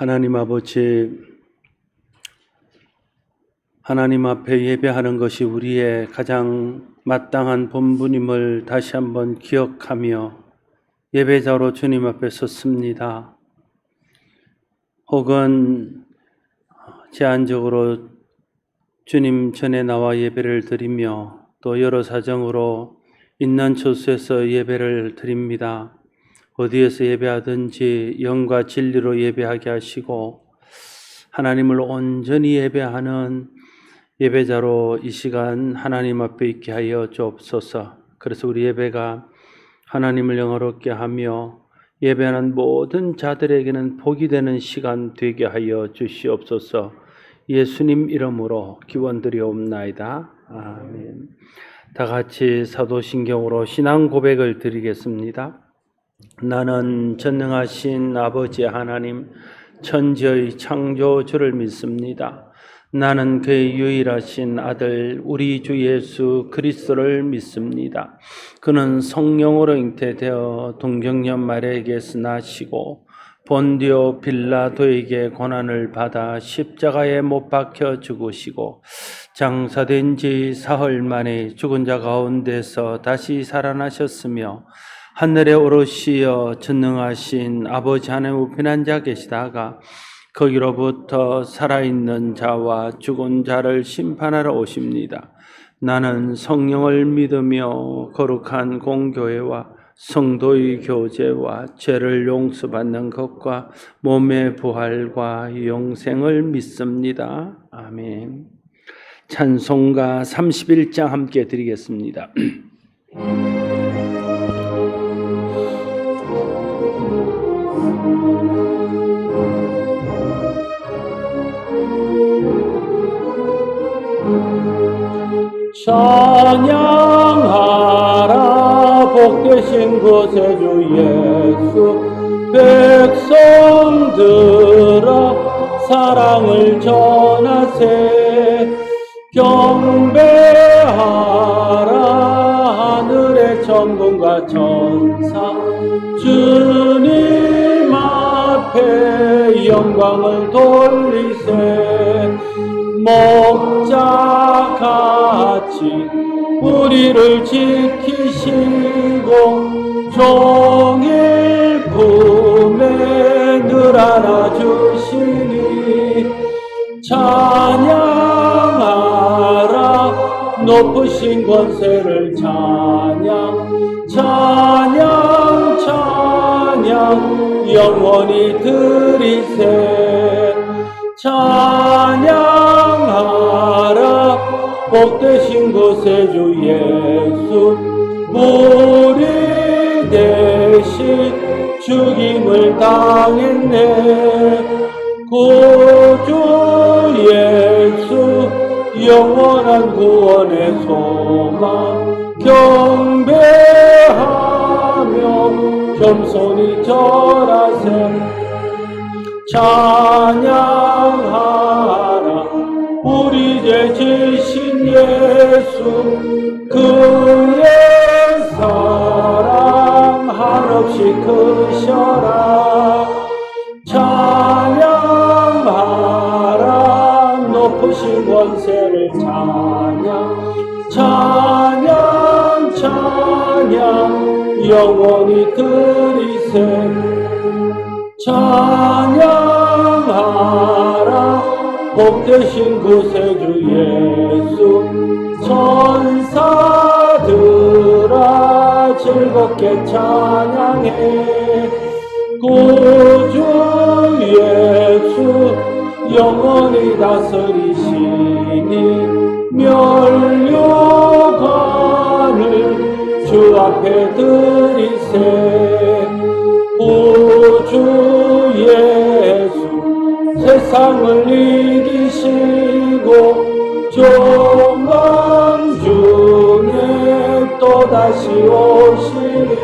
하나님 아버지, 하나님 앞에 예배하는 것이 우리의 가장 마땅한 본분임을 다시 한번 기억하며 예배자로 주님 앞에 섰습니다. 혹은 제한적으로 주님 전에 나와 예배를 드리며 또 여러 사정으로 있는 처소에서 예배를 드립니다. 어디에서 예배하든지 영과 진리로 예배하게 하시고 하나님을 온전히 예배하는 예배자로 이 시간 하나님 앞에 있게 하여 주옵소서. 그래서 우리 예배가 하나님을 영화롭게 하며 예배하는 모든 자들에게는 복이 되는 시간 되게 하여 주시옵소서. 예수님 이름으로 기원드리옵나이다. 아멘. 다 같이 사도신경으로 신앙 고백을 드리겠습니다. 나는 전능하신 아버지 하나님 천지의 창조주를 믿습니다. 나는 그의 유일하신 아들 우리 주 예수 그리스도를 믿습니다. 그는 성령으로 잉태되어 동정녀 마리아에게서 나시고 본디오 빌라도에게 고난을 받아 십자가에 못 박혀 죽으시고 장사된 지 사흘 만에 죽은 자 가운데서 다시 살아나셨으며 하늘에 오르시어 전능하신 아버지 하나님 우편한 자 계시다가 거기로부터 살아있는 자와 죽은 자를 심판하러 오십니다. 나는 성령을 믿으며 거룩한 공교회와 성도의 교제와 죄를 용서받는 것과 몸의 부활과 영생을 믿습니다. 아멘. 찬송가 31장 함께 드리겠습니다. 찬양하라 복되신 구세주 예수 백성들아 사랑을 전하세 경배하라 하늘의 천군과 천사 주님 앞에 영광을 돌리세 목자같이 우리를 지키시고 종일 품에 늘 안아주시니 찬양하라 높으신 권세를 찬양 찬양 찬양 영원히 드리세 찬양하라 복되신 구세주 예수 무리 대신 죽임을 당했네 구주 예수 영원한 구원의 소망 경배하며 겸손히 절하세 찬양하라 우리 죄 지신 예수 그의 사랑 한없이 크셔라 찬양하라 높으신 권세를 찬양 찬양 찬양 영원히 드리세 찬양하라 복되신 구세주 예수 천사들아 즐겁게 찬양해 구주 예수 영원히 다스리시니 면류관을 주 앞에 드리세 구주 예수 세상을 이기시고 조망 중에 또다시 오시니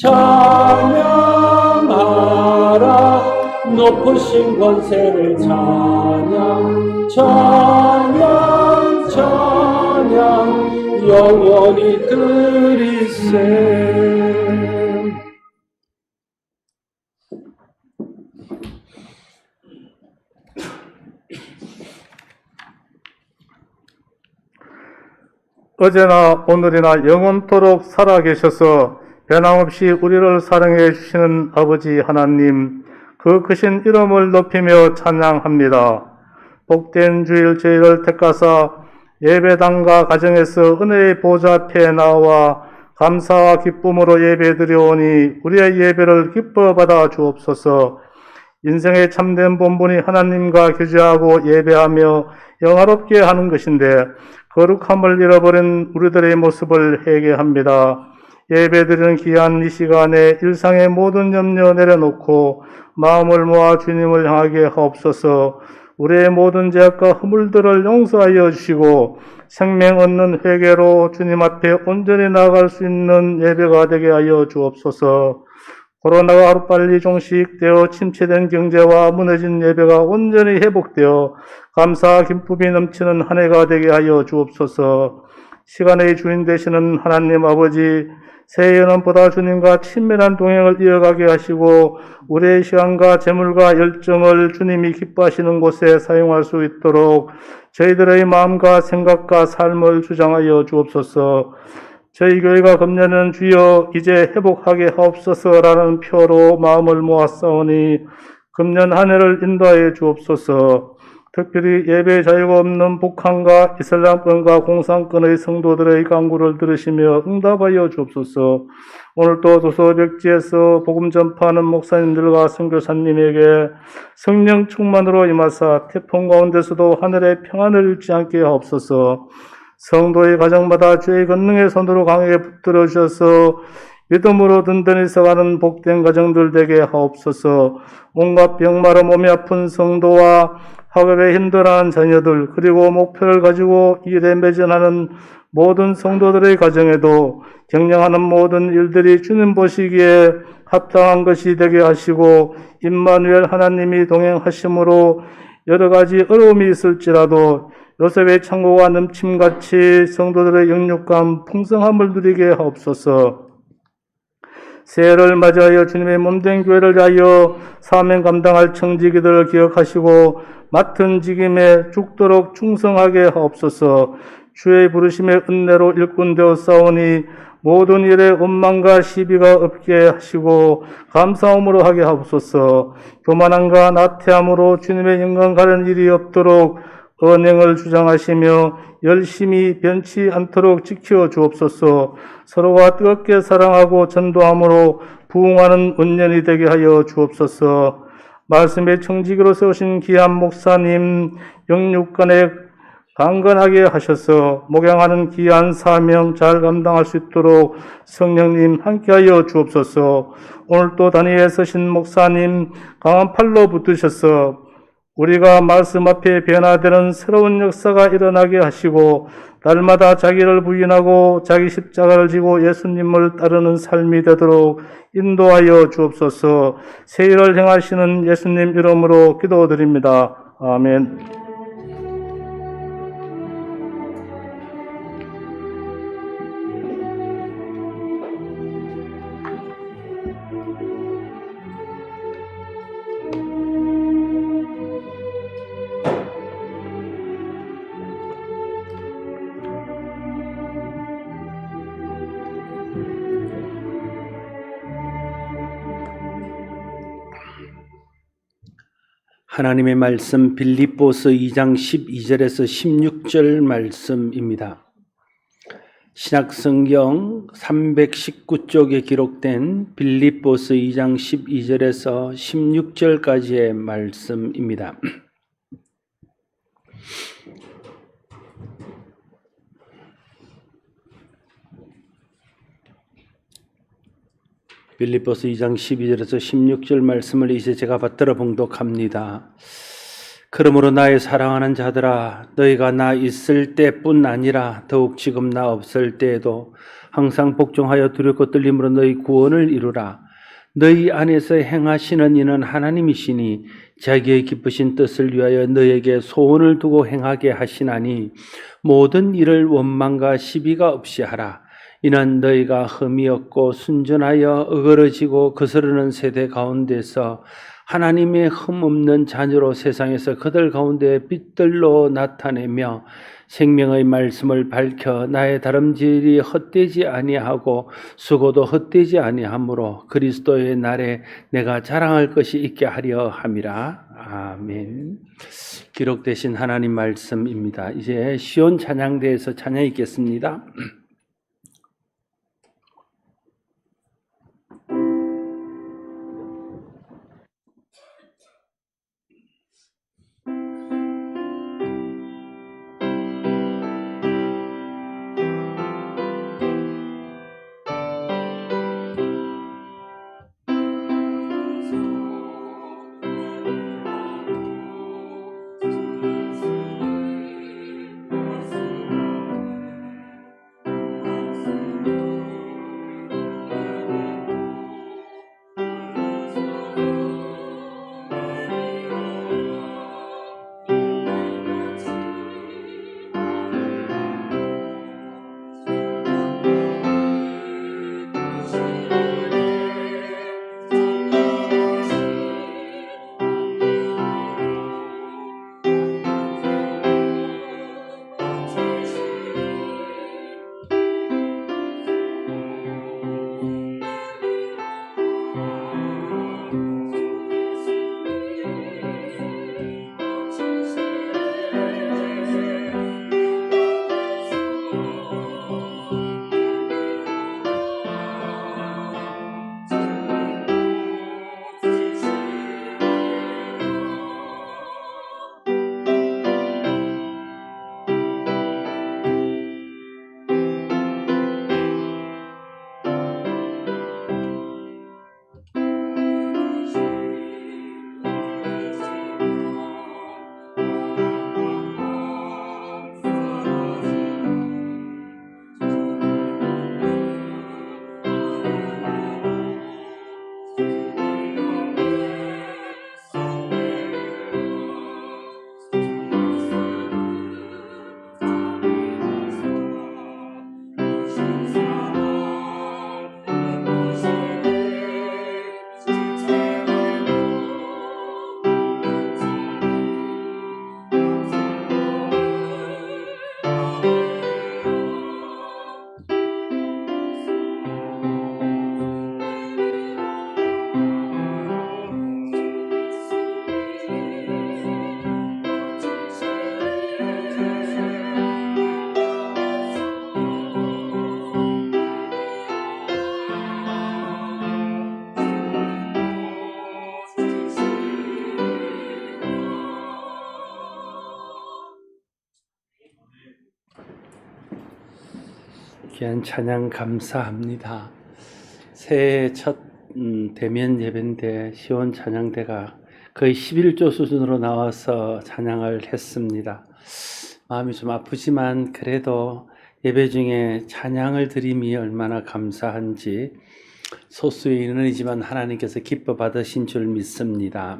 찬양하라 높으신 권세를 찬양 찬양 찬양 영원히 드리세 어제나 오늘이나 영원토록 살아계셔서 변함없이 우리를 사랑해 주시는 아버지 하나님, 그 크신 이름을 높이며 찬양합니다. 복된 주일 저희를 택하사 예배당과 가정에서 은혜의 보좌 앞에 나와 감사와 기쁨으로 예배드려오니 우리의 예배를 기뻐 받아 주옵소서. 인생의 참된 본분이 하나님과 교제하고 예배하며 영화롭게 하는 것인데 거룩함을 잃어버린 우리들의 모습을 회개합니다. 예배드리는 귀한 이 시간에 일상의 모든 염려 내려놓고 마음을 모아 주님을 향하게 하옵소서. 우리의 모든 죄악과 허물들을 용서하여 주시고 생명 얻는 회개로 주님 앞에 온전히 나아갈 수 있는 예배가 되게 하여 주옵소서. 코로나가 하루빨리 종식되어 침체된 경제와 무너진 예배가 온전히 회복되어 감사와 기쁨이 넘치는 한 해가 되게 하여 주옵소서. 시간의 주인 되시는 하나님 아버지, 새해에는보다 주님과 친밀한 동행을 이어가게 하시고 우리의 시간과 재물과 열정을 주님이 기뻐하시는 곳에 사용할 수 있도록 저희들의 마음과 생각과 삶을 주장하여 주옵소서. 저희 교회가 금년은 주여 이제 회복하게 하옵소서라는 표로 마음을 모았사오니 금년 한 해를 인도하여 주옵소서. 특별히 예배 자유가 없는 북한과 이슬람권과 공산권의 성도들의 간구를 들으시며 응답하여 주옵소서. 오늘도 도서벽지에서 복음 전파하는 목사님들과 선교사님에게 성령 충만으로 임하사 태풍 가운데서도 하늘의 평안을 잃지 않게 하옵소서. 성도의 가정마다 주의 권능의 손으로 강하게 붙들어 주셔서 믿음으로 든든히 서가는 복된 가정들 되게 하옵소서. 온갖 병마로 몸이 아픈 성도와 학업에 힘들어하는 자녀들, 그리고 목표를 가지고 일에 매진하는 모든 성도들의 가정에도 경영하는 모든 일들이 주님 보시기에 합당한 것이 되게 하시고 임마누엘 하나님이 동행하심으로 여러 가지 어려움이 있을지라도 요셉의 창고가 넘침같이 성도들의 영육감 풍성함을 누리게 하옵소서. 새해를 맞이하여 주님의 몸된 교회를 위하여 사명 감당할 청지기들을 기억하시고 맡은 직임에 죽도록 충성하게 하옵소서. 주의 부르심의 은혜로 일꾼되어 싸우니 모든 일에 원망과 시비가 없게 하시고 감사함으로 하게 하옵소서. 교만함과 나태함으로 주님의 영광 가는 일이 없도록 언행을 주장하시며 열심히 변치 않도록 지켜 주옵소서. 서로가 뜨겁게 사랑하고 전도함으로 부흥하는 은연이 되게 하여 주옵소서. 말씀의 청지기로 세우신 귀한 목사님 영육간에 강건하게 하셔서 목양하는 귀한 사명 잘 감당할 수 있도록 성령님 함께하여 주옵소서. 오늘도 단위에 서신 목사님 강한 팔로 붙드셔서 우리가 말씀 앞에 변화되는 새로운 역사가 일어나게 하시고 날마다 자기를 부인하고 자기 십자가를 지고 예수님을 따르는 삶이 되도록 인도하여 주옵소서. 새해를 행하시는 예수님 이름으로 기도드립니다. 아멘. 하나님의 말씀 빌립보서 2장 12절에서 16절 말씀입니다. 신약성경 319쪽에 기록된 빌립보서 2장 12절에서 16절까지의 말씀입니다. 빌립보서 2장 12절에서 16절 말씀을 이제 제가 받들어 봉독합니다. 그러므로 나의 사랑하는 자들아, 너희가 나 있을 때뿐 아니라 더욱 지금 나 없을 때에도 항상 복종하여 두렵고 떨림으로 너희 구원을 이루라. 너희 안에서 행하시는 이는 하나님이시니 자기의 기쁘신 뜻을 위하여 너희에게 소원을 두고 행하게 하시나니 모든 일을 원망과 시비가 없이 하라. 이는 너희가 흠이 없고 순전하여 어그러지고 거스르는 세대 가운데서 하나님의 흠 없는 자녀로 세상에서 그들 가운데 빛들로 나타내며 생명의 말씀을 밝혀 나의 다름질이 헛되지 아니하고 수고도 헛되지 아니하므로 그리스도의 날에 내가 자랑할 것이 있게 하려 함이라. 아멘. 기록되신 하나님 말씀입니다. 이제 시온 찬양대에서 찬양 있겠습니다. 귀한 찬양 감사합니다. 새해 첫 대면 예배인데 시온 찬양대가 거의 11조 수준으로 나와서 찬양을 했습니다. 마음이 좀 아프지만 그래도 예배 중에 찬양을 드림이 얼마나 감사한지 소수의 인원이지만 하나님께서 기뻐 받으신 줄 믿습니다.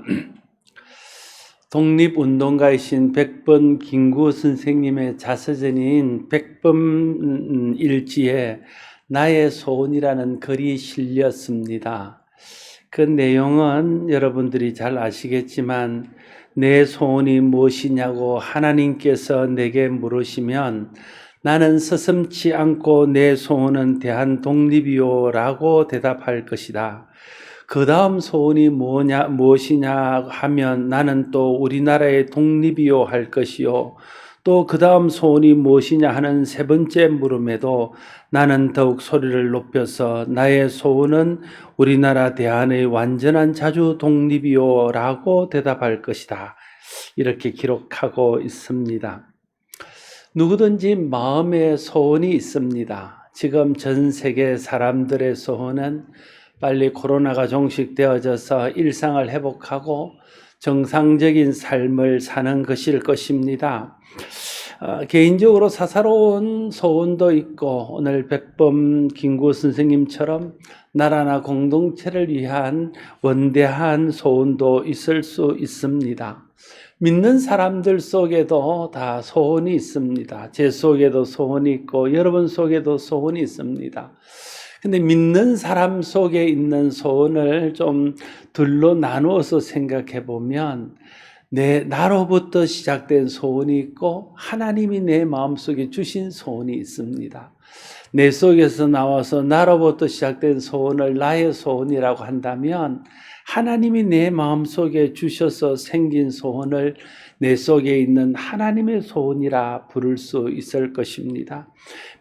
독립운동가이신 백범 김구 선생님의 자서전인 백범 일지에 나의 소원이라는 글이 실렸습니다. 그 내용은 여러분들이 잘 아시겠지만 내 소원이 무엇이냐고 하나님께서 내게 물으시면 나는 서슴지 않고 내 소원은 대한독립이요 라고 대답할 것이다. 그 다음 소원이 무엇이냐 하면 나는 또 우리나라의 독립이요 할 것이요. 또 그 다음 소원이 무엇이냐 하는 세 번째 물음에도 나는 더욱 소리를 높여서 나의 소원은 우리나라 대한의 완전한 자주 독립이요 라고 대답할 것이다. 이렇게 기록하고 있습니다. 누구든지 마음에 소원이 있습니다. 지금 전 세계 사람들의 소원은 빨리 코로나가 종식되어져서 일상을 회복하고 정상적인 삶을 사는 것일 것입니다. 개인적으로 사사로운 소원도 있고 오늘 백범 김구 선생님처럼 나라나 공동체를 위한 원대한 소원도 있을 수 있습니다. 믿는 사람들 속에도 다 소원이 있습니다. 제 속에도 소원이 있고 여러분 속에도 소원이 있습니다. 근데 믿는 사람 속에 있는 소원을 좀 둘로 나누어서 생각해 보면 나로부터 시작된 소원이 있고 하나님이 내 마음속에 주신 소원이 있습니다. 내 속에서 나와서 나로부터 시작된 소원을 나의 소원이라고 한다면 하나님이 내 마음속에 주셔서 생긴 소원을 내 속에 있는 하나님의 소원이라 부를 수 있을 것입니다.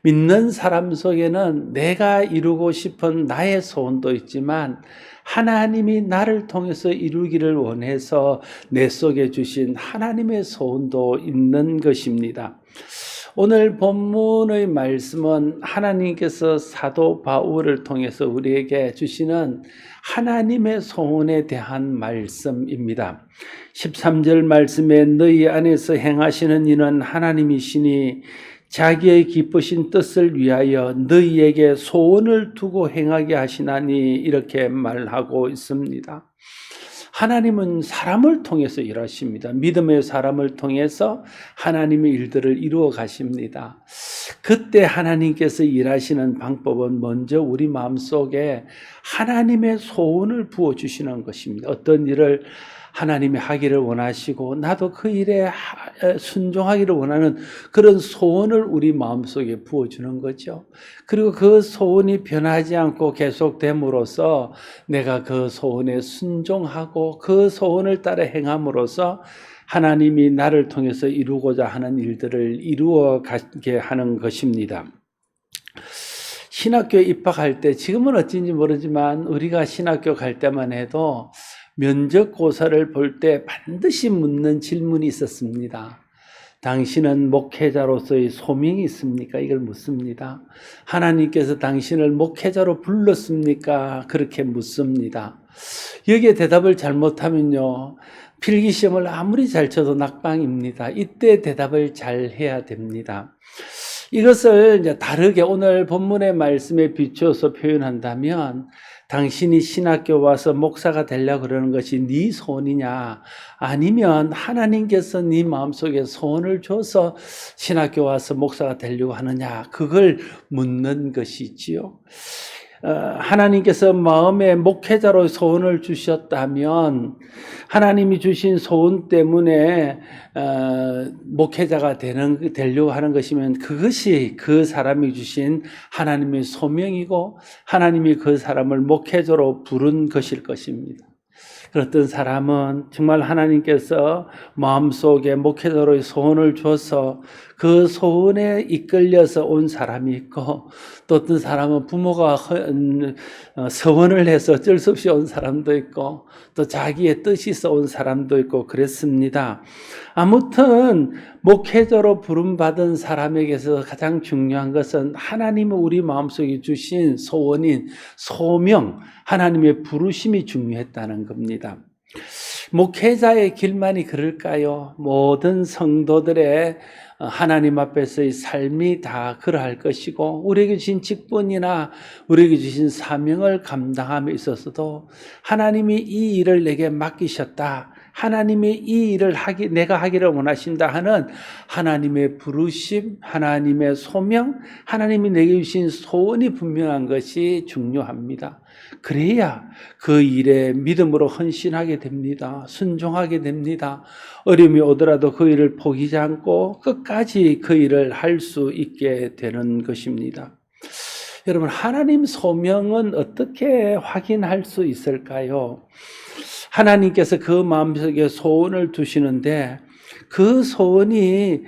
믿는 사람 속에는 내가 이루고 싶은 나의 소원도 있지만 하나님이 나를 통해서 이루기를 원해서 내 속에 주신 하나님의 소원도 있는 것입니다. 오늘 본문의 말씀은 하나님께서 사도 바울을 통해서 우리에게 주시는 하나님의 소원에 대한 말씀입니다. 13절 말씀에 너희 안에서 행하시는 이는 하나님이시니 자기의 기쁘신 뜻을 위하여 너희에게 소원을 두고 행하게 하시나니 이렇게 말하고 있습니다. 하나님은 사람을 통해서 일하십니다. 믿음의 사람을 통해서 하나님의 일들을 이루어 가십니다. 그때 하나님께서 일하시는 방법은 먼저 우리 마음속에 하나님의 소원을 부어주시는 것입니다. 어떤 일을 하나님이 하기를 원하시고 나도 그 일에 순종하기를 원하는 그런 소원을 우리 마음속에 부어주는 거죠. 그리고 그 소원이 변하지 않고 계속됨으로써 내가 그 소원에 순종하고 그 소원을 따라 행함으로써 하나님이 나를 통해서 이루고자 하는 일들을 이루어 가게 하는 것입니다. 신학교에 입학할 때 지금은 어찌인지 모르지만 우리가 신학교 갈 때만 해도 면접고사를 볼 때 반드시 묻는 질문이 있었습니다. 당신은 목회자로서의 소명이 있습니까? 이걸 묻습니다. 하나님께서 당신을 목회자로 불렀습니까? 그렇게 묻습니다. 여기에 대답을 잘못하면요, 필기시험을 아무리 잘 쳐도 낙방입니다. 이때 대답을 잘 해야 됩니다. 이것을 이제 다르게 오늘 본문의 말씀에 비추어서 표현한다면 당신이 신학교 와서 목사가 되려고 그러는 것이 네 소원이냐, 아니면 하나님께서 네 마음속에 소원을 줘서 신학교 와서 목사가 되려고 하느냐, 그걸 묻는 것이지요. 하나님께서 마음에 목회자로 소원을 주셨다면 하나님이 주신 소원 때문에 목회자가 되려고 하는 것이면 그것이 그 사람이 주신 하나님의 소명이고 하나님이 그 사람을 목회자로 부른 것일 것입니다. 어떤 사람은 정말 하나님께서 마음속에 목회자로의 소원을 줘서 그 소원에 이끌려서 온 사람이 있고, 또 어떤 사람은 부모가 서원을 해서 어쩔 수 없이 온 사람도 있고, 또 자기의 뜻이 있어 온 사람도 있고 그랬습니다. 아무튼 목회자로 부름받은 사람에게서 가장 중요한 것은 하나님은 우리 마음속에 주신 소원인 소명, 하나님의 부르심이 중요했다는 겁니다. 목회자의 길만이 그럴까요? 모든 성도들의 하나님 앞에서의 삶이 다 그러할 것이고, 우리에게 주신 직분이나 우리에게 주신 사명을 감당함에 있어서도 하나님이 이 일을 내게 맡기셨다, 하나님이 이 일을 내가 하기를 원하신다 하는 하나님의 부르심, 하나님의 소명, 하나님이 내게 주신 소원이 분명한 것이 중요합니다. 그래야 그 일에 믿음으로 헌신하게 됩니다. 순종하게 됩니다. 어려움이 오더라도 그 일을 포기하지 않고 끝까지 그 일을 할 수 있게 되는 것입니다. 여러분, 하나님 소명은 어떻게 확인할 수 있을까요? 하나님께서 그 마음속에 소원을 두시는데 그 소원이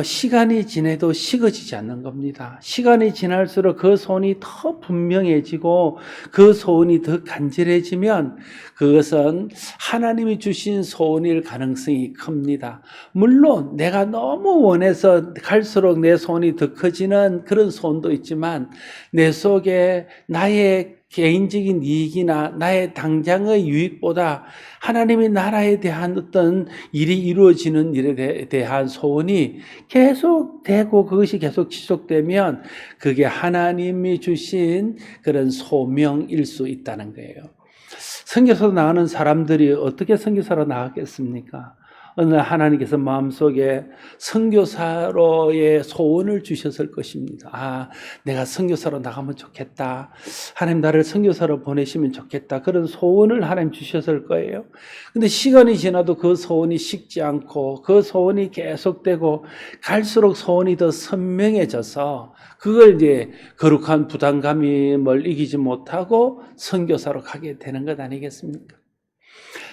시간이 지내도 식어지지 않는 겁니다. 시간이 지날수록 그 소원이 더 분명해지고 그 소원이 더 간절해지면 그것은 하나님이 주신 소원일 가능성이 큽니다. 물론 내가 너무 원해서 갈수록 내 소원이 더 커지는 그런 소원도 있지만 내 속에 나의 개인적인 이익이나 나의 당장의 유익보다 하나님의 나라에 대한 어떤 일이 이루어지는 일에 대한 소원이 계속되고 그것이 계속 지속되면 그게 하나님이 주신 그런 소명일 수 있다는 거예요. 선교사로 나가는 사람들이 어떻게 선교사로 나가겠습니까? 어느 날 하나님께서 마음속에 선교사로의 소원을 주셨을 것입니다. 아, 내가 선교사로 나가면 좋겠다. 하나님 나를 선교사로 보내시면 좋겠다. 그런 소원을 하나님 주셨을 거예요. 근데 시간이 지나도 그 소원이 식지 않고 그 소원이 계속되고 갈수록 소원이 더 선명해져서 그걸 이제 거룩한 부담감을 이기지 못하고 선교사로 가게 되는 것 아니겠습니까?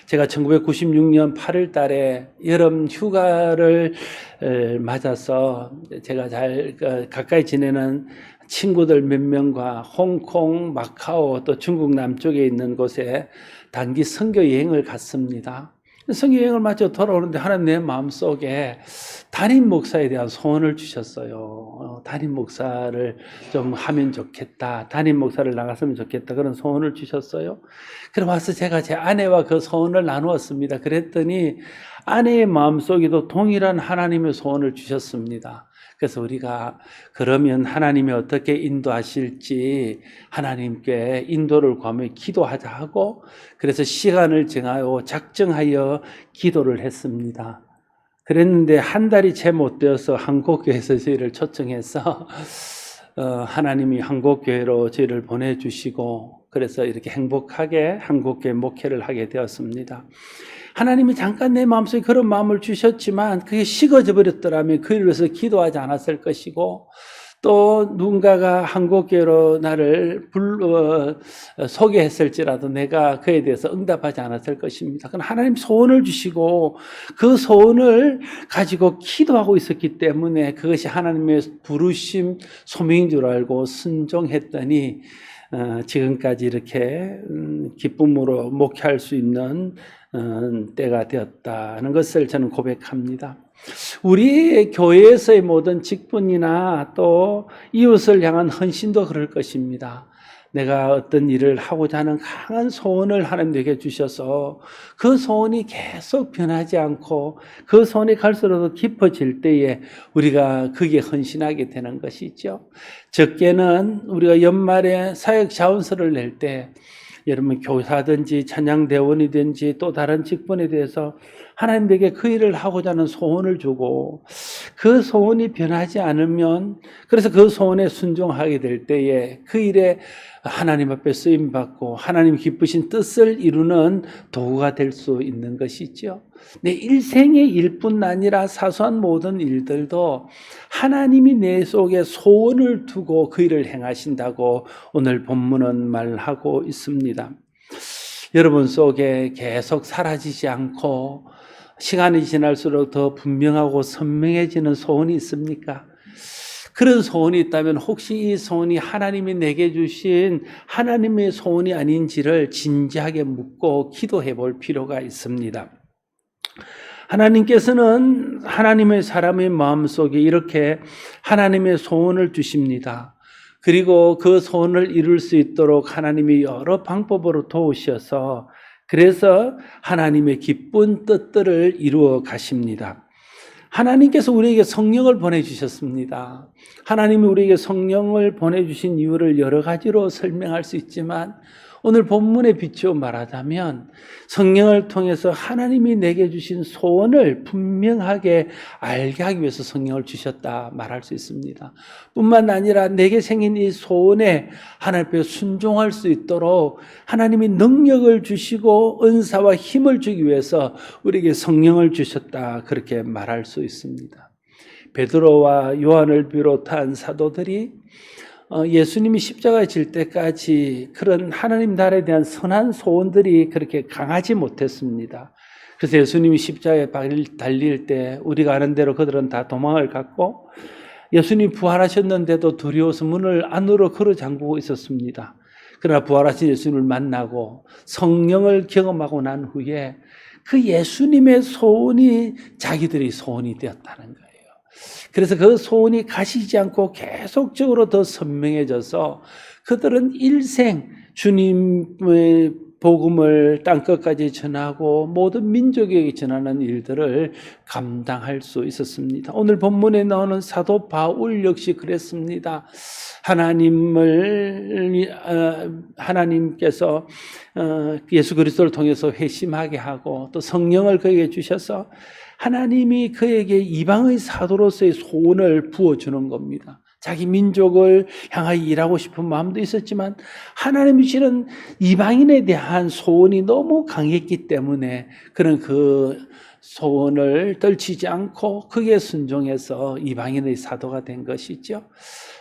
제가 1996년 8월 달에 여름 휴가를 맞아서 제가 잘 가까이 지내는 친구들 몇 명과 홍콩, 마카오 또 중국 남쪽에 있는 곳에 단기 선교 여행을 갔습니다. 선교 여행을 마쳐 돌아오는데 하나님 내 마음속에 담임 목사에 대한 소원을 주셨어요. 담임 목사를 좀 하면 좋겠다. 담임 목사를 나갔으면 좋겠다. 그런 소원을 주셨어요. 그래 와서 제가 제 아내와 그 소원을 나누었습니다. 그랬더니 아내의 마음속에도 동일한 하나님의 소원을 주셨습니다. 그래서 우리가 그러면 하나님이 어떻게 인도하실지 하나님께 인도를 구하며 기도하자 하고 그래서 시간을 정하여 작정하여 기도를 했습니다. 그랬는데 한 달이 채 못 되어서 한국교회에서 저희를 초청해서 하나님이 한국교회로 저희를 보내주시고 그래서 이렇게 행복하게 한국교회 목회를 하게 되었습니다. 하나님이 잠깐 내 마음속에 그런 마음을 주셨지만 그게 식어져 버렸더라면 그를 위해서 기도하지 않았을 것이고 또 누군가가 한국교회로 나를 소개했을지라도 내가 그에 대해서 응답하지 않았을 것입니다. 그럼 하나님 소원을 주시고 그 소원을 가지고 기도하고 있었기 때문에 그것이 하나님의 부르심 소명인 줄 알고 순종했더니 지금까지 이렇게 기쁨으로 목회할 수 있는 때가 되었다는 것을 저는 고백합니다. 우리 교회에서의 모든 직분이나 또 이웃을 향한 헌신도 그럴 것입니다. 내가 어떤 일을 하고자 하는 강한 소원을 하나님에게 주셔서 그 소원이 계속 변하지 않고 그 소원이 갈수록 더 깊어질 때에 우리가 거기에 헌신하게 되는 것이죠. 적게는 우리가 연말에 사역 자원서를 낼 때 여러분 교사든지 찬양대원이든지 또 다른 직분에 대해서 하나님에게 그 일을 하고자 하는 소원을 주고 그 소원이 변하지 않으면 그래서 그 소원에 순종하게 될 때에 그 일에 하나님 앞에 쓰임받고 하나님 기쁘신 뜻을 이루는 도구가 될 수 있는 것이죠. 내 일생의 일뿐 아니라 사소한 모든 일들도 하나님이 내 속에 소원을 두고 그 일을 행하신다고 오늘 본문은 말하고 있습니다. 여러분 속에 계속 사라지지 않고 시간이 지날수록 더 분명하고 선명해지는 소원이 있습니까? 그런 소원이 있다면 혹시 이 소원이 하나님이 내게 주신 하나님의 소원이 아닌지를 진지하게 묻고 기도해 볼 필요가 있습니다. 하나님께서는 하나님의 사람의 마음속에 이렇게 하나님의 소원을 주십니다. 그리고 그 소원을 이룰 수 있도록 하나님이 여러 방법으로 도우셔서 그래서 하나님의 기쁜 뜻들을 이루어 가십니다. 하나님께서 우리에게 성령을 보내주셨습니다. 하나님이 우리에게 성령을 보내주신 이유를 여러 가지로 설명할 수 있지만 오늘 본문에 비추어 말하자면 성령을 통해서 하나님이 내게 주신 소원을 분명하게 알게 하기 위해서 성령을 주셨다 말할 수 있습니다. 뿐만 아니라 내게 생긴 이 소원에 하나님 앞에 순종할 수 있도록 하나님이 능력을 주시고 은사와 힘을 주기 위해서 우리에게 성령을 주셨다 그렇게 말할 수 있습니다. 베드로와 요한을 비롯한 사도들이 예수님이 십자가에 질 때까지 그런 하나님 나라에 대한 선한 소원들이 그렇게 강하지 못했습니다. 그래서 예수님이 십자가에 달릴 때 우리가 아는 대로 그들은 다 도망을 갔고 예수님이 부활하셨는데도 두려워서 문을 안으로 걸어 잠그고 있었습니다. 그러나 부활하신 예수님을 만나고 성령을 경험하고 난 후에 그 예수님의 소원이 자기들의 소원이 되었다는 거예요. 그래서 그 소원이 가시지 않고 계속적으로 더 선명해져서 그들은 일생 주님의 복음을 땅끝까지 전하고 모든 민족에게 전하는 일들을 감당할 수 있었습니다. 오늘 본문에 나오는 사도 바울 역시 그랬습니다. 하나님께서 예수 그리스도를 통해서 회심하게 하고 또 성령을 그에게 주셔서 하나님이 그에게 이방의 사도로서의 소원을 부어주는 겁니다. 자기 민족을 향하여 일하고 싶은 마음도 있었지만 하나님이 주시는 이방인에 대한 소원이 너무 강했기 때문에 그는 그 소원을 떨치지 않고 그게 순종해서 이방인의 사도가 된 것이죠.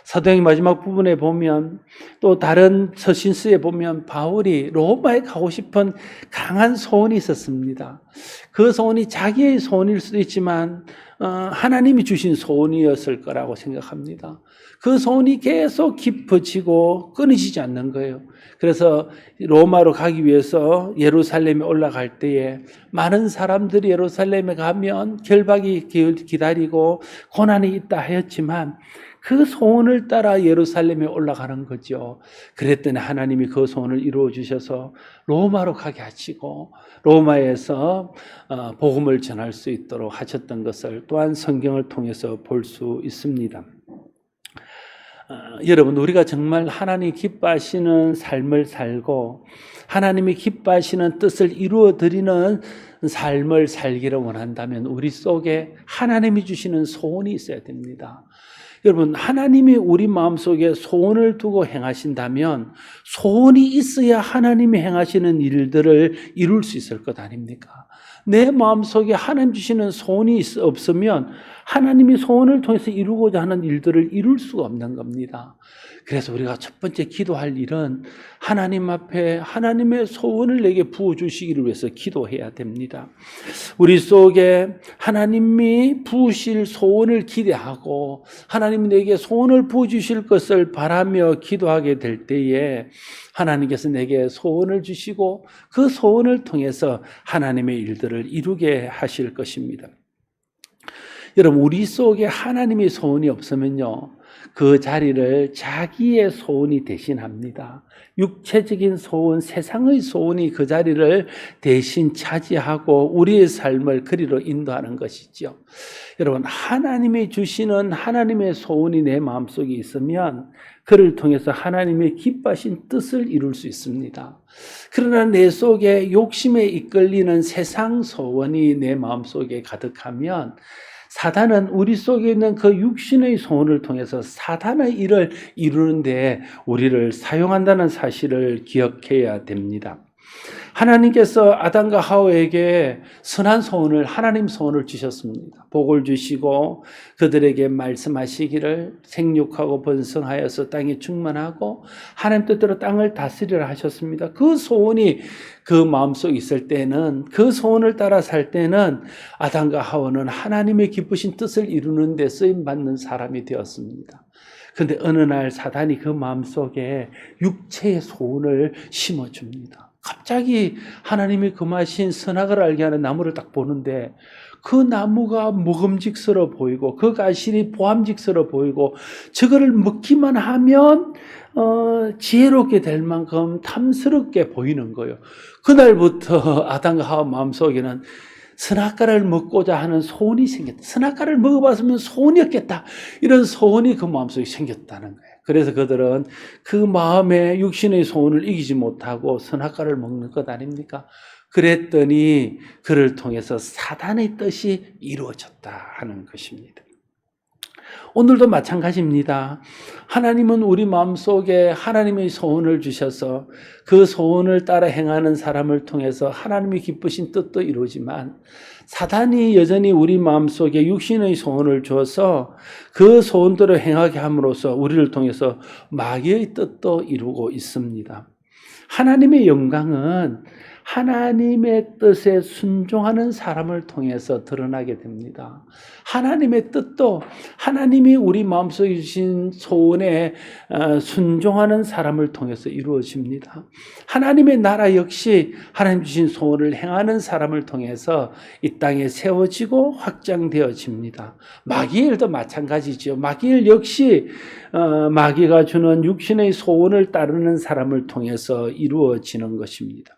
사도행 마지막 부분에 보면 또 다른 서신서에 보면 바울이 로마에 가고 싶은 강한 소원이 있었습니다. 그 소원이 자기의 소원일 수도 있지만 하나님이 주신 소원이었을 거라고 생각합니다. 그 소원이 계속 깊어지고 끊어지지 않는 거예요. 그래서 로마로 가기 위해서 예루살렘에 올라갈 때에 많은 사람들이 예루살렘에 가면 결박이 기다리고 고난이 있다 하였지만 그 소원을 따라 예루살렘에 올라가는 거죠. 그랬더니 하나님이 그 소원을 이루어 주셔서 로마로 가게 하시고 로마에서 복음을 전할 수 있도록 하셨던 것을 또한 성경을 통해서 볼 수 있습니다. 여러분, 우리가 정말 하나님 기뻐하시는 삶을 살고 하나님이 기뻐하시는 뜻을 이루어 드리는 삶을 살기를 원한다면 우리 속에 하나님이 주시는 소원이 있어야 됩니다. 여러분, 하나님이 우리 마음속에 소원을 두고 행하신다면 소원이 있어야 하나님이 행하시는 일들을 이룰 수 있을 것 아닙니까? 내 마음속에 하나님 주시는 소원이 없으면 하나님이 소원을 통해서 이루고자 하는 일들을 이룰 수가 없는 겁니다. 그래서 우리가 첫 번째 기도할 일은 하나님 앞에 하나님의 소원을 내게 부어주시기를 위해서 기도해야 됩니다. 우리 속에 하나님이 부으실 소원을 기대하고 하나님이 내게 소원을 부어주실 것을 바라며 기도하게 될 때에 하나님께서 내게 소원을 주시고 그 소원을 통해서 하나님의 일들을 이루게 하실 것입니다. 여러분, 우리 속에 하나님의 소원이 없으면요, 그 자리를 자기의 소원이 대신합니다. 육체적인 소원, 세상의 소원이 그 자리를 대신 차지하고 우리의 삶을 그리로 인도하는 것이죠. 여러분, 하나님이 주시는 하나님의 소원이 내 마음속에 있으면 그를 통해서 하나님의 기뻐하신 뜻을 이룰 수 있습니다. 그러나 내 속에 욕심에 이끌리는 세상 소원이 내 마음속에 가득하면 사단은 우리 속에 있는 그 육신의 소원을 통해서 사단의 일을 이루는데 우리를 사용한다는 사실을 기억해야 됩니다. 하나님께서 아담과 하와에게 선한 소원을, 하나님 소원을 주셨습니다. 복을 주시고 그들에게 말씀하시기를 생육하고 번성하여서 땅에 충만하고 하나님 뜻대로 땅을 다스리라 하셨습니다. 그 소원이 그 마음속에 있을 때는, 그 소원을 따라 살 때는 아담과 하와는 하나님의 기쁘신 뜻을 이루는 데 쓰임받는 사람이 되었습니다. 그런데 어느 날 사단이 그 마음속에 육체의 소원을 심어줍니다. 갑자기 하나님이 금하신 선악을 알게 하는 나무를 딱 보는데 그 나무가 먹음직스러워 보이고 그 가실이 보암직스러워 보이고 저거를 먹기만 하면 지혜롭게 될 만큼 탐스럽게 보이는 거예요. 그날부터 아담과 하와 마음속에는 선악과를 먹고자 하는 소원이 생겼다. 선악과를 먹어봤으면 소원이었겠다. 이런 소원이 그 마음속에 생겼다는 거예요. 그래서 그들은 그 마음의 육신의 소원을 이기지 못하고 선악과를 먹는 것 아닙니까? 그랬더니 그를 통해서 사단의 뜻이 이루어졌다 하는 것입니다. 오늘도 마찬가지입니다. 하나님은 우리 마음속에 하나님의 소원을 주셔서 그 소원을 따라 행하는 사람을 통해서 하나님이 기쁘신 뜻도 이루지만 사단이 여전히 우리 마음속에 육신의 소원을 줘서 그 소원대로 행하게 함으로써 우리를 통해서 마귀의 뜻도 이루고 있습니다. 하나님의 영광은 하나님의 뜻에 순종하는 사람을 통해서 드러나게 됩니다. 하나님의 뜻도 하나님이 우리 마음속에 주신 소원에 순종하는 사람을 통해서 이루어집니다. 하나님의 나라 역시 하나님 주신 소원을 행하는 사람을 통해서 이 땅에 세워지고 확장되어집니다. 마귀의 일도 마찬가지죠. 마귀의 일 역시 마귀가 주는 육신의 소원을 따르는 사람을 통해서 이루어지는 것입니다.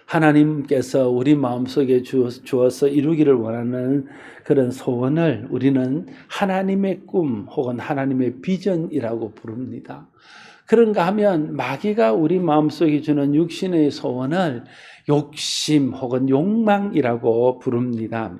하나님께서 우리 마음속에 주어서 이루기를 원하는 그런 소원을 우리는 하나님의 꿈 혹은 하나님의 비전이라고 부릅니다. 그런가 하면 마귀가 우리 마음속에 주는 육신의 소원을 욕심 혹은 욕망이라고 부릅니다.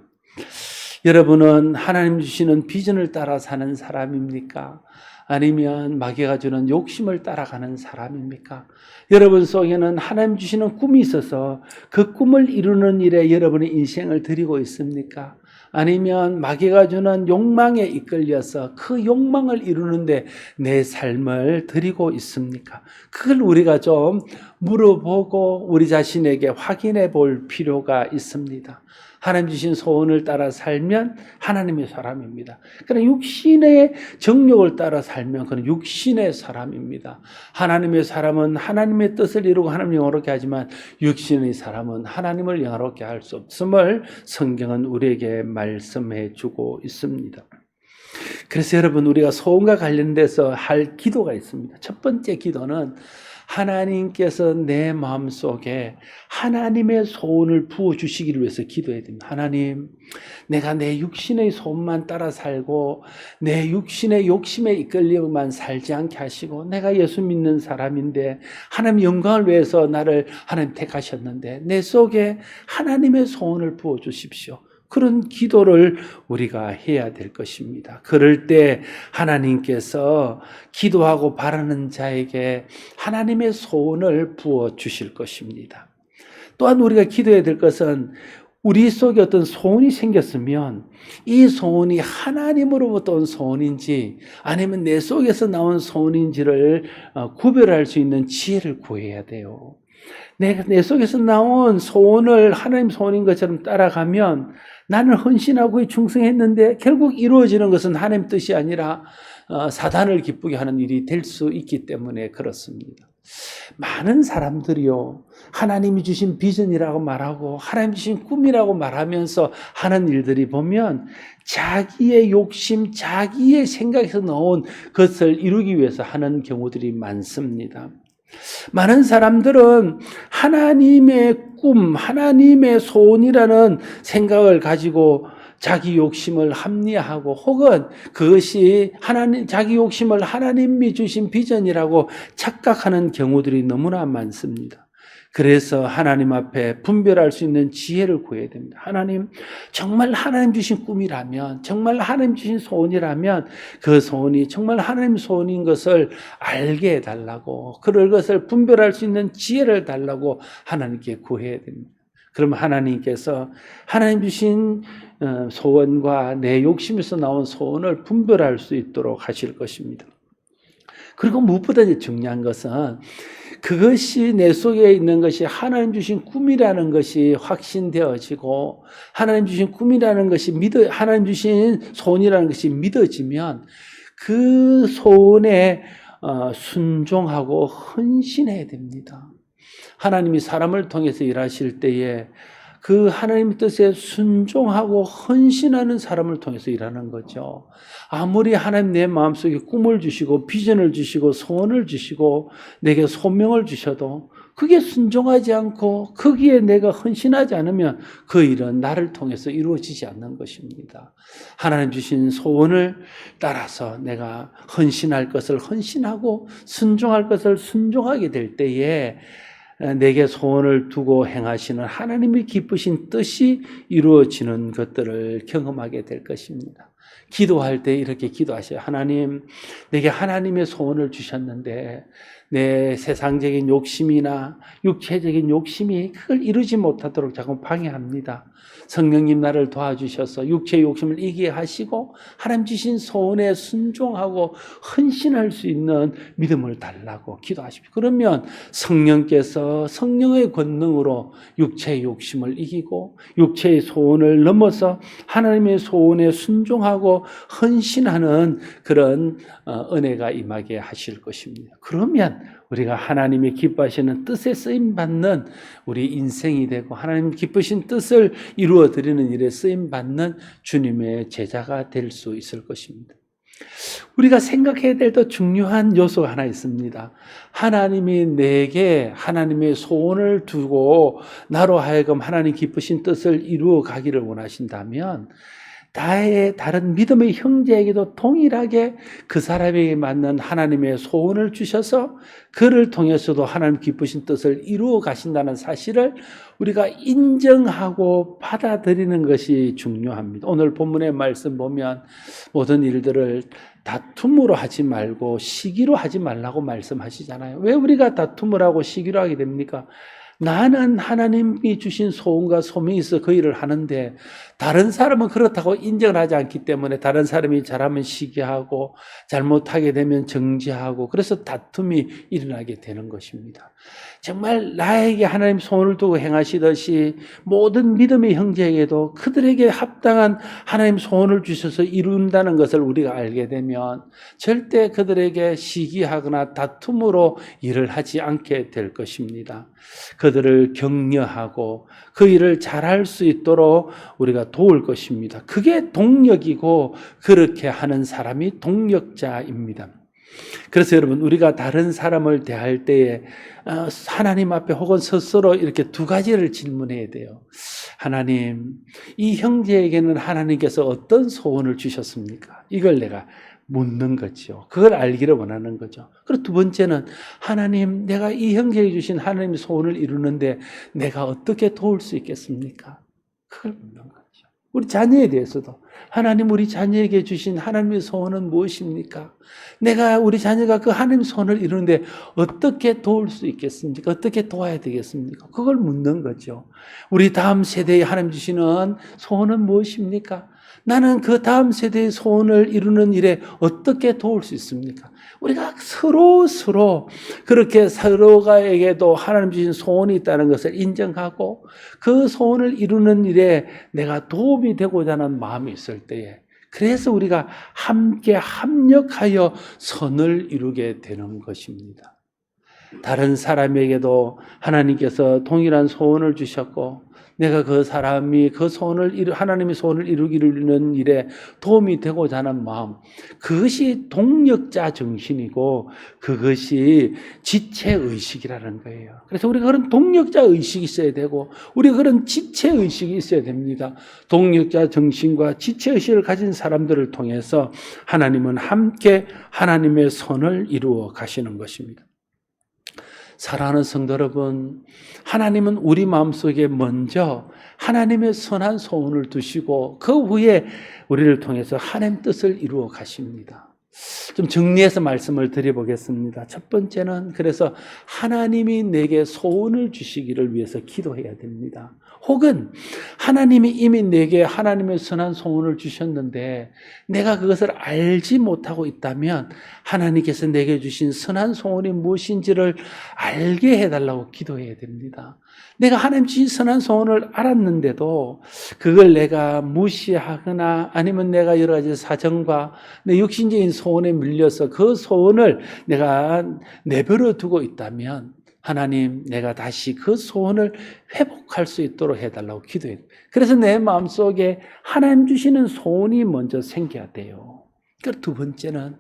여러분은 하나님 주시는 비전을 따라 사는 사람입니까? 아니면 마귀가 주는 욕심을 따라가는 사람입니까? 여러분 속에는 하나님 주시는 꿈이 있어서 그 꿈을 이루는 일에 여러분의 인생을 드리고 있습니까? 아니면 마귀가 주는 욕망에 이끌려서 그 욕망을 이루는데 내 삶을 드리고 있습니까? 그걸 우리가 좀 물어보고 우리 자신에게 확인해 볼 필요가 있습니다. 하나님 주신 소원을 따라 살면 하나님의 사람입니다. 그러나 육신의 정욕을 따라 살면 그는 육신의 사람입니다. 하나님의 사람은 하나님의 뜻을 이루고 하나님을 영화롭게 하지만 육신의 사람은 하나님을 영화롭게 할 수 없음을 성경은 우리에게 말씀해 주고 있습니다. 그래서 여러분, 우리가 소원과 관련돼서 할 기도가 있습니다. 첫 번째 기도는 하나님께서 내 마음속에 하나님의 소원을 부어주시기를 위해서 기도해야 됩니다. 하나님, 내가 내 육신의 소원만 따라 살고 내 육신의 욕심에 이끌려만 살지 않게 하시고, 내가 예수 믿는 사람인데 하나님 영광을 위해서 나를 하나님 택하셨는데 내 속에 하나님의 소원을 부어주십시오. 그런 기도를 우리가 해야 될 것입니다. 그럴 때 하나님께서 기도하고 바라는 자에게 하나님의 소원을 부어 주실 것입니다. 또한 우리가 기도해야 될 것은 우리 속에 어떤 소원이 생겼으면 이 소원이 하나님으로부터 온 소원인지 아니면 내 속에서 나온 소원인지를 구별할 수 있는 지혜를 구해야 돼요. 내 속에서 나온 소원을 하나님 소원인 것처럼 따라가면 나는 헌신하고 충성했는데 결국 이루어지는 것은 하나님 뜻이 아니라 사단을 기쁘게 하는 일이 될 수 있기 때문에 그렇습니다. 많은 사람들이요, 하나님이 주신 비전이라고 말하고 하나님 주신 꿈이라고 말하면서 하는 일들이 보면 자기의 욕심, 자기의 생각에서 나온 것을 이루기 위해서 하는 경우들이 많습니다. 많은 사람들은 하나님의 꿈, 하나님의 소원이라는 생각을 가지고 자기 욕심을 합리화하고 혹은 그것이 자기 욕심을 하나님이 주신 비전이라고 착각하는 경우들이 너무나 많습니다. 그래서 하나님 앞에 분별할 수 있는 지혜를 구해야 됩니다. 하나님, 정말 하나님 주신 꿈이라면, 정말 하나님 주신 소원이라면 그 소원이 정말 하나님 소원인 것을 알게 해달라고, 그럴 것을 분별할 수 있는 지혜를 달라고 하나님께 구해야 됩니다. 그러면 하나님께서 하나님 주신 소원과 내 욕심에서 나온 소원을 분별할 수 있도록 하실 것입니다. 그리고 무엇보다 중요한 것은 그것이 내 속에 있는 것이 하나님 주신 꿈이라는 것이 확신되어지고 하나님 주신 꿈이라는 것이 하나님 주신 소원이라는 것이 믿어지면 그 소원에 순종하고 헌신해야 됩니다. 하나님이 사람을 통해서 일하실 때에 그 하나님의 뜻에 순종하고 헌신하는 사람을 통해서 일하는 거죠. 아무리 하나님 내 마음속에 꿈을 주시고 비전을 주시고 소원을 주시고 내게 소명을 주셔도 그게 순종하지 않고 거기에 내가 헌신하지 않으면 그 일은 나를 통해서 이루어지지 않는 것입니다. 하나님 주신 소원을 따라서 내가 헌신할 것을 헌신하고 순종할 것을 순종하게 될 때에 내게 소원을 두고 행하시는 하나님의 기쁘신 뜻이 이루어지는 것들을 경험하게 될 것입니다. 기도할 때 이렇게 기도하셔요. 하나님, 내게 하나님의 소원을 주셨는데 내 세상적인 욕심이나 육체적인 욕심이 그걸 이루지 못하도록 자꾸 방해합니다. 성령님 나를 도와주셔서 육체의 욕심을 이기게 하시고 하나님 주신 소원에 순종하고 헌신할 수 있는 믿음을 달라고 기도하십시오. 그러면 성령께서 성령의 권능으로 육체의 욕심을 이기고 육체의 소원을 넘어서 하나님의 소원에 순종하고 헌신하는 그런 은혜가 임하게 하실 것입니다. 그러면 우리가 하나님이 기뻐하시는 뜻에 쓰임받는 우리 인생이 되고 하나님 기쁘신 뜻을 이루어드리는 일에 쓰임받는 주님의 제자가 될 수 있을 것입니다. 우리가 생각해야 될 더 중요한 요소가 하나 있습니다. 하나님이 내게 하나님의 소원을 두고 나로 하여금 하나님 기쁘신 뜻을 이루어 가기를 원하신다면 나의 다른 믿음의 형제에게도 동일하게 그 사람에게 맞는 하나님의 소원을 주셔서 그를 통해서도 하나님 기쁘신 뜻을 이루어 가신다는 사실을 우리가 인정하고 받아들이는 것이 중요합니다. 오늘 본문의 말씀 보면 모든 일들을 다툼으로 하지 말고 시기로 하지 말라고 말씀하시잖아요. 왜 우리가 다툼을 하고 시기로 하게 됩니까? 나는 하나님이 주신 소원과 소명이 있어 그 일을 하는데 다른 사람은 그렇다고 인정을 하지 않기 때문에 다른 사람이 잘하면 시기하고 잘못하게 되면 정지하고 그래서 다툼이 일어나게 되는 것입니다. 정말 나에게 하나님 소원을 두고 행하시듯이 모든 믿음의 형제에게도 그들에게 합당한 하나님 소원을 주셔서 이룬다는 것을 우리가 알게 되면 절대 그들에게 시기하거나 다툼으로 일을 하지 않게 될 것입니다. 그들을 격려하고 그 일을 잘할 수 있도록 우리가 도울 것입니다. 그게 동력이고 그렇게 하는 사람이 동력자입니다. 그래서 여러분 우리가 다른 사람을 대할 때에 하나님 앞에 혹은 스스로 이렇게 두 가지를 질문해야 돼요. 하나님, 이 형제에게는 하나님께서 어떤 소원을 주셨습니까? 이걸 내가 묻는 거죠. 그걸 알기를 원하는 거죠. 그리고 두 번째는 하나님, 내가 이 형제에게 주신 하나님의 소원을 이루는데 내가 어떻게 도울 수 있겠습니까? 그걸 묻는 거죠. 우리 자녀에 대해서도 하나님, 우리 자녀에게 주신 하나님의 소원은 무엇입니까? 내가 우리 자녀가 그 하나님의 소원을 이루는데 어떻게 도울 수 있겠습니까? 어떻게 도와야 되겠습니까? 그걸 묻는 거죠. 우리 다음 세대에 하나님 주시는 소원은 무엇입니까? 나는 그 다음 세대의 소원을 이루는 일에 어떻게 도울 수 있습니까? 우리가 서로 그렇게 서로가에게도 하나님 주신 소원이 있다는 것을 인정하고 그 소원을 이루는 일에 내가 도움이 되고자 하는 마음이 있을 때에 그래서 우리가 함께 합력하여 선을 이루게 되는 것입니다. 다른 사람에게도 하나님께서 동일한 소원을 주셨고 내가 그 사람이 그 소원을 하나님의 소원을 이루기는 일에 도움이 되고자 하는 마음, 그것이 동력자 정신이고 그것이 지체의식이라는 거예요. 그래서 우리가 그런 동력자 의식이 있어야 되고 우리가 그런 지체의식이 있어야 됩니다. 동력자 정신과 지체의식을 가진 사람들을 통해서 하나님은 함께 하나님의 선을 이루어 가시는 것입니다. 사랑하는 성도 여러분, 하나님은 우리 마음속에 먼저 하나님의 선한 소원을 두시고 그 후에 우리를 통해서 하나님 뜻을 이루어 가십니다. 좀 정리해서 말씀을 드려보겠습니다. 첫 번째는 그래서 하나님이 내게 소원을 주시기를 위해서 기도해야 됩니다. 혹은 하나님이 이미 내게 하나님의 선한 소원을 주셨는데 내가 그것을 알지 못하고 있다면 하나님께서 내게 주신 선한 소원이 무엇인지를 알게 해달라고 기도해야 됩니다. 내가 하나님 주신 선한 소원을 알았는데도 그걸 내가 무시하거나 아니면 내가 여러 가지 사정과 내 육신적인 소원에 밀려서 그 소원을 내가 내버려 두고 있다면 하나님, 내가 다시 그 소원을 회복할 수 있도록 해달라고 기도해요. 그래서 내 마음속에 하나님 주시는 소원이 먼저 생겨야 돼요. 그리고 두 번째는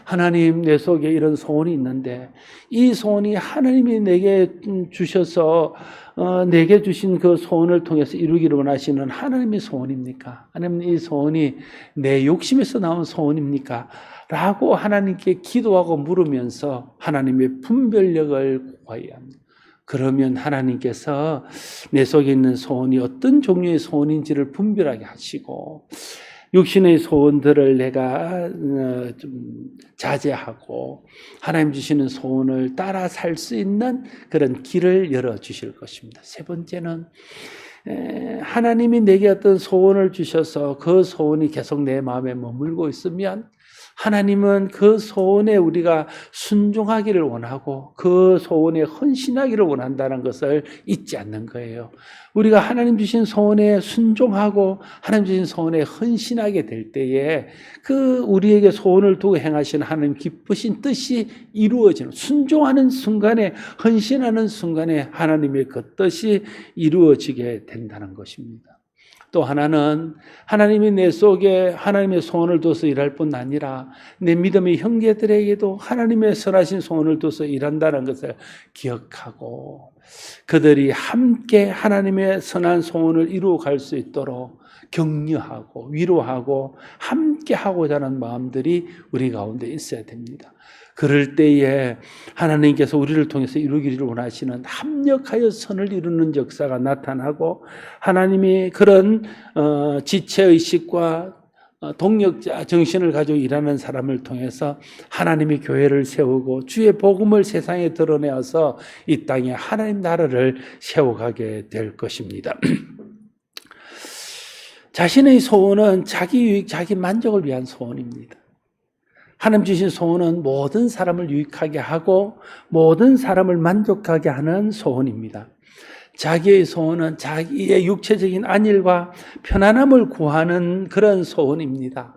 하나님, 내 속에 이런 소원이 있는데 이 소원이 하나님이 내게 주셔서 내게 주신 그 소원을 통해서 이루기를 원하시는 하나님의 소원입니까? 아니면 이 소원이 내 욕심에서 나온 소원입니까? 라고 하나님께 기도하고 물으면서 하나님의 분별력을 구해야 합니다. 그러면 하나님께서 내 속에 있는 소원이 어떤 종류의 소원인지를 분별하게 하시고 육신의 소원들을 내가 좀 자제하고 하나님 주시는 소원을 따라 살 수 있는 그런 길을 열어주실 것입니다. 세 번째는 하나님이 내게 어떤 소원을 주셔서 그 소원이 계속 내 마음에 머물고 있으면 하나님은 그 소원에 우리가 순종하기를 원하고 그 소원에 헌신하기를 원한다는 것을 잊지 않는 거예요. 우리가 하나님 주신 소원에 순종하고 하나님 주신 소원에 헌신하게 될 때에 그 우리에게 소원을 두고 행하시는 하나님 기쁘신 뜻이 이루어지는 순종하는 순간에 헌신하는 순간에 하나님의 그 뜻이 이루어지게 된다는 것입니다. 또 하나는 하나님이 내 속에 하나님의 소원을 둬서 일할 뿐 아니라 내 믿음의 형제들에게도 하나님의 선하신 소원을 둬서 일한다는 것을 기억하고 그들이 함께 하나님의 선한 소원을 이루어갈 수 있도록 격려하고 위로하고 함께 하고자 하는 마음들이 우리 가운데 있어야 됩니다. 그럴 때에 하나님께서 우리를 통해서 이루기를 원하시는 합력하여 선을 이루는 역사가 나타나고 하나님이 그런 지체의식과 동력자 정신을 가지고 일하는 사람을 통해서 하나님의 교회를 세우고 주의 복음을 세상에 드러내어서 이 땅에 하나님 나라를 세워가게 될 것입니다. 자신의 소원은 자기 유익, 자기 만족을 위한 소원입니다. 하나님 주신 소원은 모든 사람을 유익하게 하고 모든 사람을 만족하게 하는 소원입니다. 자기의 소원은 자기의 육체적인 안일과 편안함을 구하는 그런 소원입니다.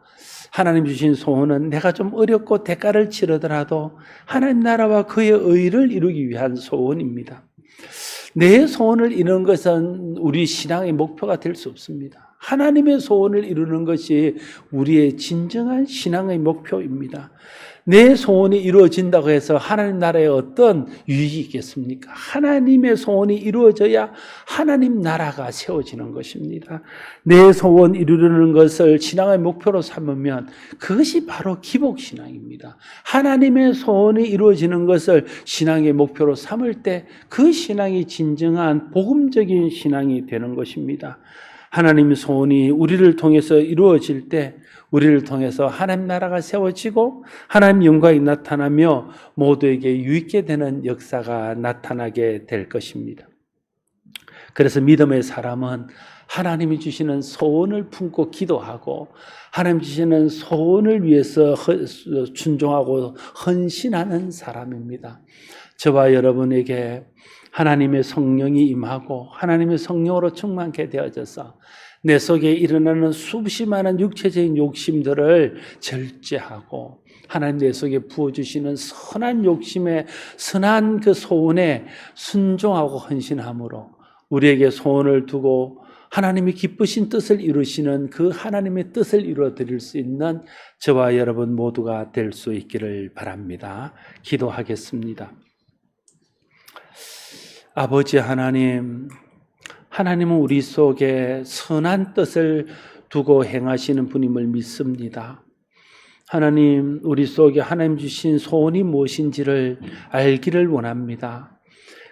하나님 주신 소원은 내가 좀 어렵고 대가를 치르더라도 하나님 나라와 그의 의를 이루기 위한 소원입니다. 내 소원을 이루는 것은 우리 신앙의 목표가 될 수 없습니다. 하나님의 소원을 이루는 것이 우리의 진정한 신앙의 목표입니다. 내 소원이 이루어진다고 해서 하나님 나라에 어떤 유익이 있겠습니까? 하나님의 소원이 이루어져야 하나님 나라가 세워지는 것입니다. 내 소원 이루려는 것을 신앙의 목표로 삼으면 그것이 바로 기복신앙입니다. 하나님의 소원이 이루어지는 것을 신앙의 목표로 삼을 때 그 신앙이 진정한 복음적인 신앙이 되는 것입니다. 하나님의 소원이 우리를 통해서 이루어질 때 우리를 통해서 하나님 나라가 세워지고 하나님 영광이 나타나며 모두에게 유익게 되는 역사가 나타나게 될 것입니다. 그래서 믿음의 사람은 하나님이 주시는 소원을 품고 기도하고 하나님 주시는 소원을 위해서 순종하고 헌신하는 사람입니다. 저와 여러분에게 하나님의 성령이 임하고 하나님의 성령으로 충만케 되어져서 내 속에 일어나는 수없이 많은 육체적인 욕심들을 절제하고 하나님 내 속에 부어주시는 선한 욕심에 선한 그 소원에 순종하고 헌신함으로 우리에게 소원을 두고 하나님이 기쁘신 뜻을 이루시는 그 하나님의 뜻을 이루어 드릴 수 있는 저와 여러분 모두가 될 수 있기를 바랍니다. 기도하겠습니다. 아버지 하나님, 하나님은 우리 속에 선한 뜻을 두고 행하시는 분임을 믿습니다. 하나님, 우리 속에 하나님 주신 소원이 무엇인지를 알기를 원합니다.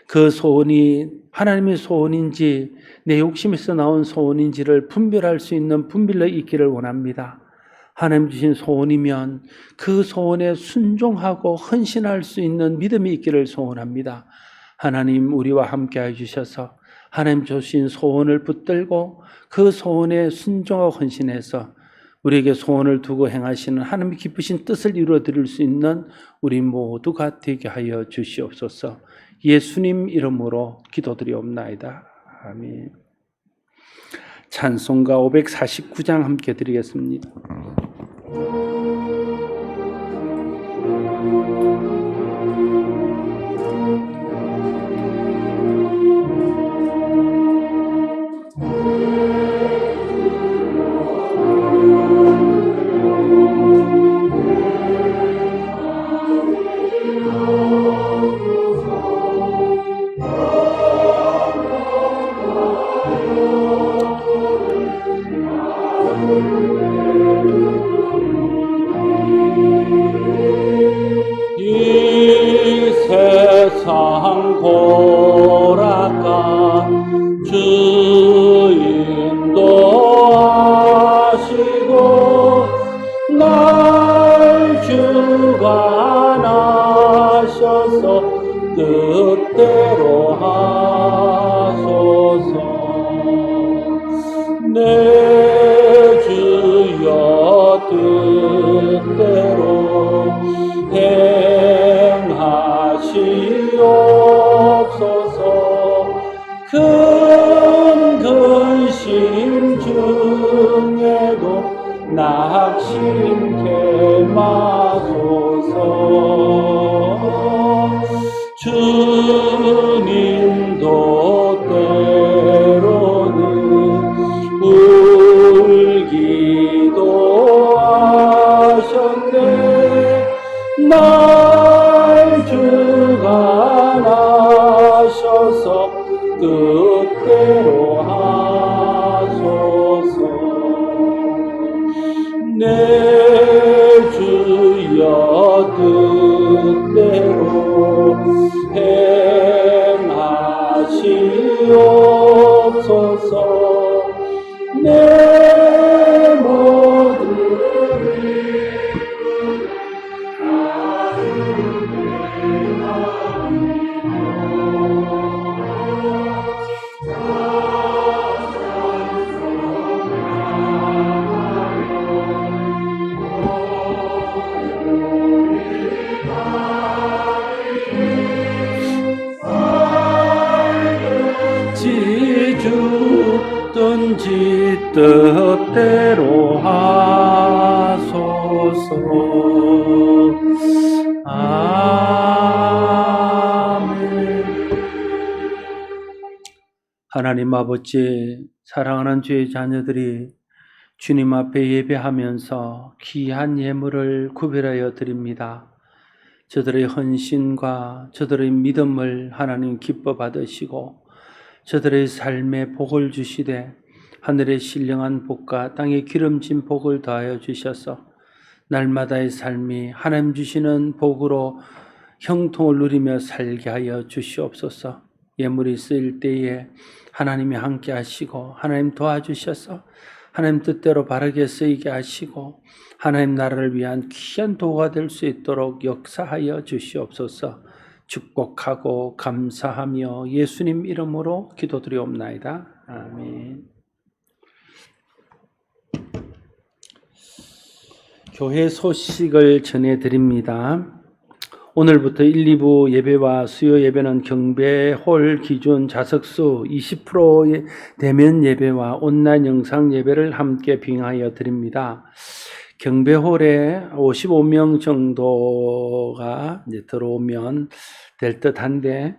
그 소원이 하나님의 소원인지 내 욕심에서 나온 소원인지를 분별할 수 있는 분별력이 있기를 원합니다. 하나님 주신 소원이면 그 소원에 순종하고 헌신할 수 있는 믿음이 있기를 소원합니다. 하나님 우리와 함께 해주셔서 하나님 주신 소원을 붙들고 그 소원에 순종하고 헌신해서 우리에게 소원을 두고 행하시는 하나님의 기쁘신 뜻을 이루어 드릴 수 있는 우리 모두가 되게 하여 주시옵소서. 예수님 이름으로 기도드리옵나이다. 아멘. 찬송가 549장 함께 드리겠습니다. 이 세상 고락가 주 인도하시고 날 주관하셔서 뜻대로 하소서. 내 주여 뜻대로 행하시옵소서. 큰 근심 중에도 낙심케 마소서. 주님도 때로는 주셔서 뜻대로 하소서. 내 주여 뜻대로 행하시옵소서. 내 모든 지죽든지 뜻대로 하소서. 아멘. 하나님 아버지, 사랑하는 주의 자녀들이 주님 앞에 예배하면서 귀한 예물을 구별하여 드립니다. 저들의 헌신과 저들의 믿음을 하나님 기뻐 받으시고 저들의 삶에 복을 주시되 하늘의 신령한 복과 땅의 기름진 복을 더하여 주셔서 날마다의 삶이 하나님 주시는 복으로 형통을 누리며 살게 하여 주시옵소서. 예물이 쓰일 때에 하나님이 함께 하시고 하나님 도와주셔서 하나님 뜻대로 바르게 쓰이게 하시고 하나님 나라를 위한 귀한 도구가 될 수 있도록 역사하여 주시옵소서. 축복하고 감사하며 예수님 이름으로 기도드리옵나이다. 아멘. 교회 소식을 전해드립니다. 오늘부터 1, 2부 예배와 수요 예배는 경배홀 기준 좌석수 20%의 대면 예배와 온라인 영상 예배를 함께 병행하여 드립니다. 경배홀에 55명 정도가 이제 들어오면 될 듯한데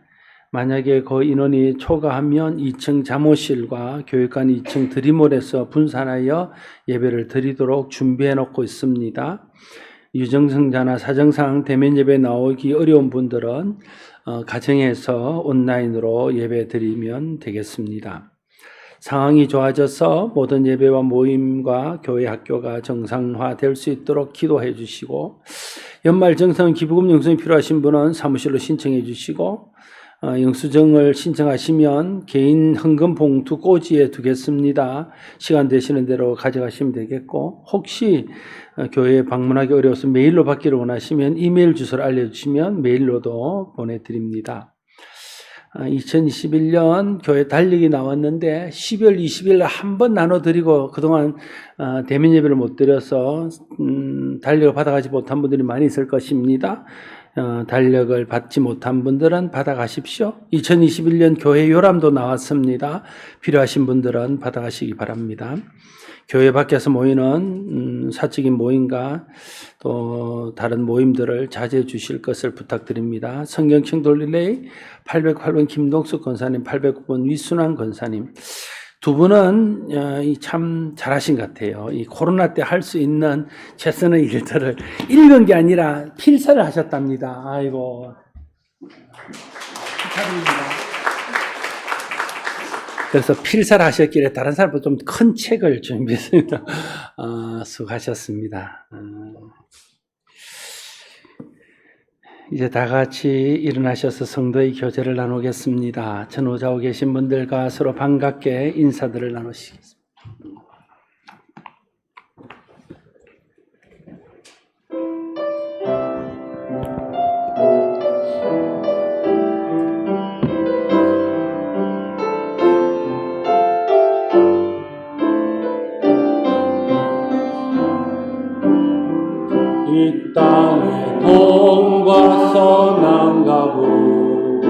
만약에 그 인원이 초과하면 2층 잠옷실과 교육관 2층 드림홀에서 분산하여 예배를 드리도록 준비해 놓고 있습니다. 유정성자나 사정상 대면 예배 나오기 어려운 분들은 가정에서 온라인으로 예배 드리면 되겠습니다. 상황이 좋아져서 모든 예배와 모임과 교회 학교가 정상화 될 수 있도록 기도해 주시고 연말 정산 기부금 영수증이 필요하신 분은 사무실로 신청해 주시고 영수증을 신청하시면 개인 헌금 봉투 꽂이에 두겠습니다. 시간 되시는 대로 가져가시면 되겠고 혹시 교회에 방문하기 어려워서 메일로 받기를 원하시면 이메일 주소를 알려주시면 메일로도 보내드립니다. 2021년 교회 달력이 나왔는데 12월 20일 날 한 번 나눠드리고 그동안 대면 예배를 못 드려서 달력을 받아가지 못한 분들이 많이 있을 것입니다. 달력을 받지 못한 분들은 받아가십시오. 2021년 교회 요람도 나왔습니다. 필요하신 분들은 받아가시기 바랍니다. 교회 밖에서 모이는 사적인 모임과 또 다른 모임들을 자제해 주실 것을 부탁드립니다. 성경청 돌릴레이 808번 김동숙 권사님, 809번 위순환 권사님 두 분은 참 잘하신 것 같아요. 이 코로나 때 할 수 있는 최선의 일들을 읽은 게 아니라 필사를 하셨답니다. 아이고 축하드립니다. 그래서 필사를 하셨길래 다른 사람보다 좀 큰 책을 준비했습니다. 수고하셨습니다. 이제 다 같이 일어나셔서 성도의 교제를 나누겠습니다. 전후좌우 계신 분들과 서로 반갑게 인사들을 나누시겠습니다. 이 땅에 돈과 선한 가부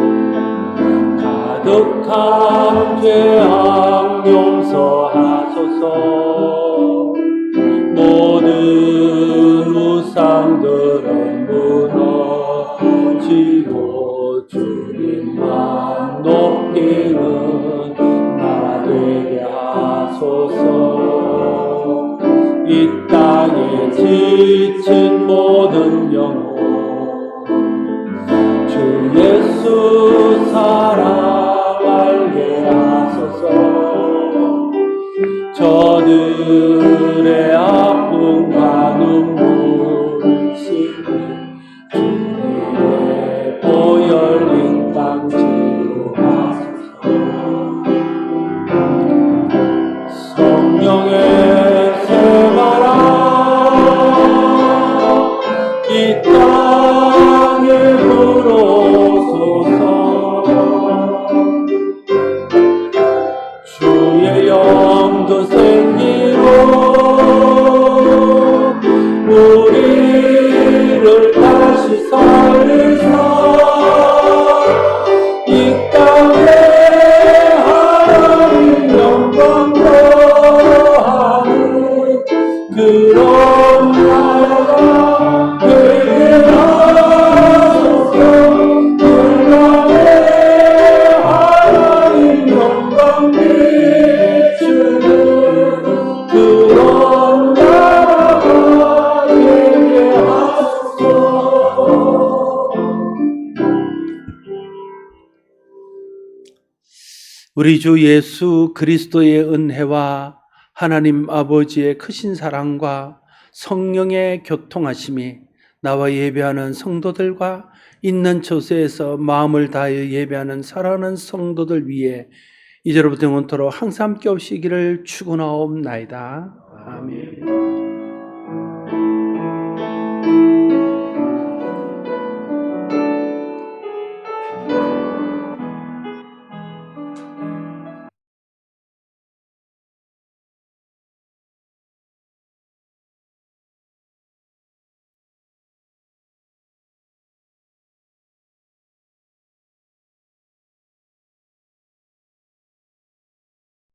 가득한 죄악 용서하소서. 모든 우상들은 무너지고 주님만 높이는 나 되게 하소서. 이 땅에 지친 모든 영혼 주 예수 사랑 우리 주 예수 그리스도의 은혜와 하나님 아버지의 크신 사랑과 성령의 교통하심이 나와 예배하는 성도들과 있는 처소에서 마음을 다하여 예배하는 사랑하는 성도들 위해 이제로부터 영원토록 항상 함께 없이기를 축원하옵나이다. 아멘.